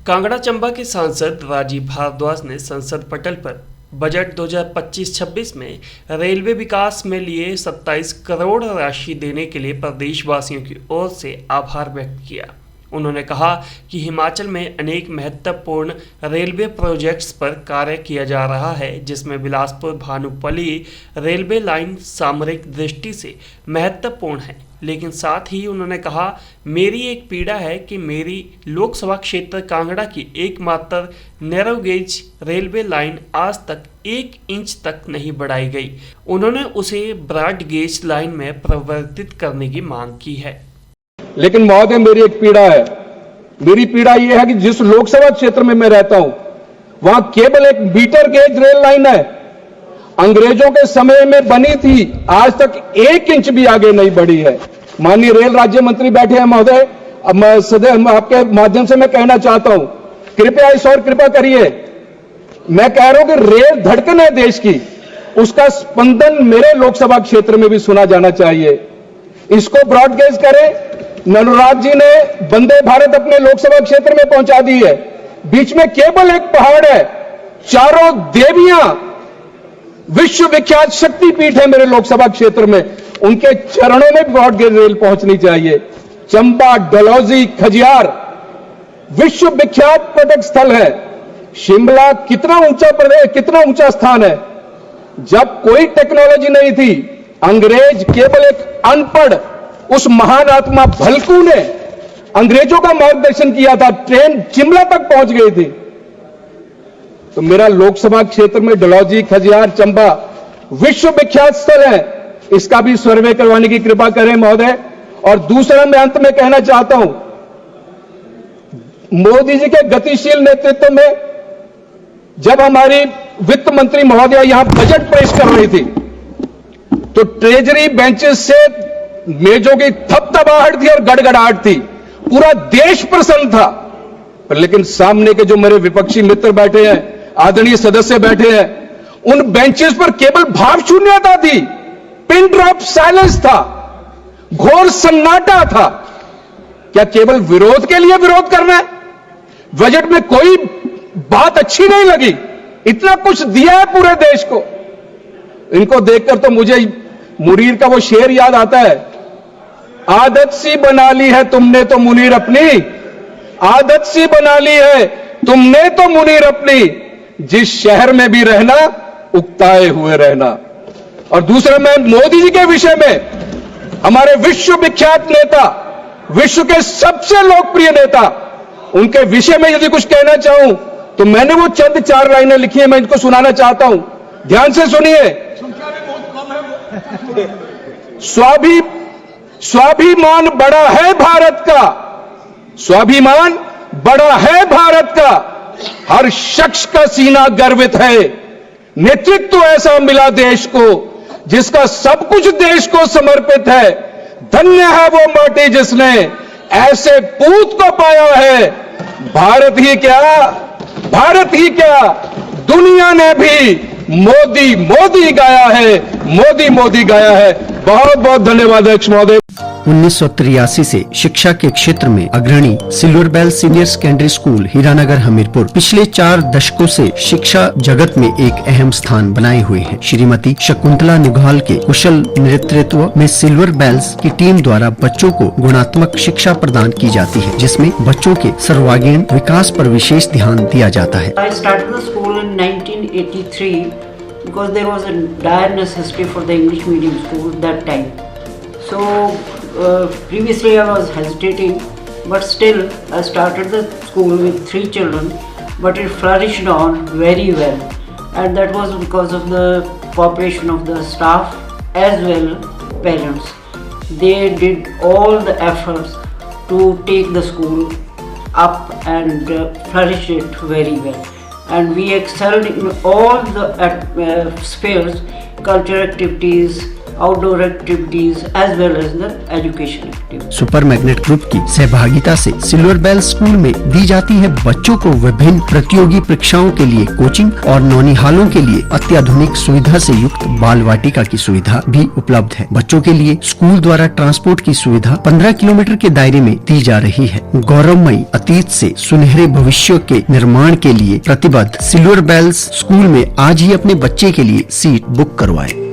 कांगड़ा चंबा के सांसद राजीव भारद्वाज ने संसद पटल पर बजट 2025-26 में रेलवे विकास में लिए 27 करोड़ राशि देने के लिए प्रदेशवासियों की ओर से आभार व्यक्त किया। उन्होंने कहा कि हिमाचल में अनेक महत्वपूर्ण रेलवे प्रोजेक्ट्स पर कार्य किया जा रहा है, जिसमें बिलासपुर भानुपल्ली रेलवे लाइन सामरिक दृष्टि से महत्वपूर्ण है। लेकिन साथ ही उन्होंने कहा, मेरी एक पीड़ा है कि मेरी लोकसभा क्षेत्र कांगड़ा की एकमात्र नैरो गेज रेलवे लाइन आज तक 1 इंच तक नहीं बढ़ाई गई। उन्होंने उसे ब्रॉड गेज लाइन में परिवर्तित करने की मांग की है। लेकिन महोदय, मेरी एक पीड़ा है। मेरी पीड़ा यह है कि जिस लोकसभा क्षेत्र में मैं रहता हूं, वहां केवल एक मीटर गेज रेल लाइन है। अंग्रेजों के समय में बनी थी, आज तक 1 इंच भी आगे नहीं बढ़ी है। माननीय रेल राज्य मंत्री बैठे हैं महोदय, अब मैं सदैव आपके माध्यम से मैं कहना चाहता हूं, कृपया इस और कृपा करिए। मैं कह रहा हूं कि रेल धड़कन है देश की, उसका स्पंदन मेरे लोकसभा क्षेत्र में भी सुना जाना चाहिए। इसको ब्रॉडगेज करें। अनुराग जी ने वंदे भारत अपने लोकसभा क्षेत्र में पहुंचा दी है। बीच में केवल एक पहाड़ है, चारों देवियां विश्व विख्यात शक्तिपीठ है मेरे लोकसभा क्षेत्र में, उनके चरणों में ब्रॉडगेज रेल पहुंचनी चाहिए। चंबा, डलहौजी, खजियार विश्व विख्यात पर्यटक स्थल है। शिमला कितना ऊंचा प्रदेश, कितना ऊंचा स्थान है। जब कोई टेक्नोलॉजी नहीं थी, अंग्रेज केवल एक अनपढ़ उस महान आत्मा भलकू ने अंग्रेजों का मार्गदर्शन किया था, ट्रेन शिमला तक पहुंच गई थी। तो मेरा लोकसभा क्षेत्र में डलहौजी, खजियार, चंबा विश्व विख्यात स्थल है, इसका भी सर्वे करवाने की कृपा करें महोदय। और दूसरा, मैं अंत में कहना चाहता हूं, मोदी जी के गतिशील नेतृत्व में जब हमारी वित्त मंत्री महोदया यहां बजट पेश कर रही थी, तो ट्रेजरी बेंचेस से मेजों की थपथपाहट थी और गड़गड़ाहट थी। पूरा देश प्रसन्न था। पर लेकिन सामने के जो मेरे विपक्षी मित्र बैठे हैं, आदरणीय सदस्य बैठे हैं, उन बेंचेस पर केवल भाव शून्यता थी, पिन ड्रॉप साइलेंस था, घोर सन्नाटा था। क्या केवल विरोध के लिए विरोध करना है? बजट में कोई बात अच्छी नहीं लगी। इतना कुछ दिया है पूरे देश को। इनको देखकर तो मुझे मुनीर का वो शेर याद आता है, आदत सी बना ली है तुमने तो मुनीर अपनी, आदत सी बना ली है तुमने तो मुनीर अपनी, जिस शहर में भी रहना उकताए हुए रहना। और दूसरा, मैं मोदी जी के विषय में, हमारे विश्व विख्यात नेता, विश्व के सबसे लोकप्रिय नेता, उनके विषय में यदि कुछ कहना चाहूं तो मैंने वो चंद 4 लाइनें लिखी हैं, मैं इनको सुनाना चाहता हूं। ध्यान से सुनिए। स्वाभिमान बड़ा है भारत का, स्वाभिमान बड़ा है भारत का, हर शख्स का सीना गर्वित है। नेतृत्व ऐसा मिला देश को जिसका सब कुछ देश को समर्पित है। धन्य है वो माटी जिसने ऐसे पूत को पाया है। भारत ही क्या दुनिया ने भी मोदी मोदी गाया है, मोदी मोदी गाया है। बहुत बहुत धन्यवाद अध्यक्ष महोदय। 1983 से शिक्षा के क्षेत्र में अग्रणी Silver Bell senior secondary school Hiranagar Hamirpur पिछले 4 दशकों से शिक्षा जगत में एक अहम स्थान बनाए हुए है। श्रीमती शकुंतला निघाल के कुशल नेतृत्व में सिल्वर बेल्स की टीम द्वारा बच्चों को गुणात्मक शिक्षा प्रदान की जाती है, जिसमें बच्चों के सर्वांगीण विकास पर विशेष ध्यान दिया जाता है। I started the school in 1983 because there was a dire necessity for the English medium school that time. So previously I was hesitating, but still I started the school with 3 children, but it flourished on very well, and that was because of the cooperation of the staff as well parents. They did all the efforts to take the school up and flourish it very well, and we excelled in all the spheres, cultural activities, outdoor activities as well as the education activities. Super magnet group की सहभागिता से silver bell school में दी जाती है बच्चों को विभिन्न प्रतियोगी परीक्षाओं के लिए कोचिंग और नौनिहालों के लिए अत्याधुनिक सुविधा से युक्त बाल वाटिका की सुविधा भी उपलब्ध है। बच्चों के लिए स्कूल द्वारा ट्रांसपोर्ट की सुविधा 15 किलोमीटर के दायरे में दी जा रही है। गौरवमयी अतीत से सुनहरे भविष्य के निर्माण के लिए प्रतिबद्ध सिल्वर बेल्स स्कूल में आज ही अपने बच्चे के लिए सीट बुक करवाएं।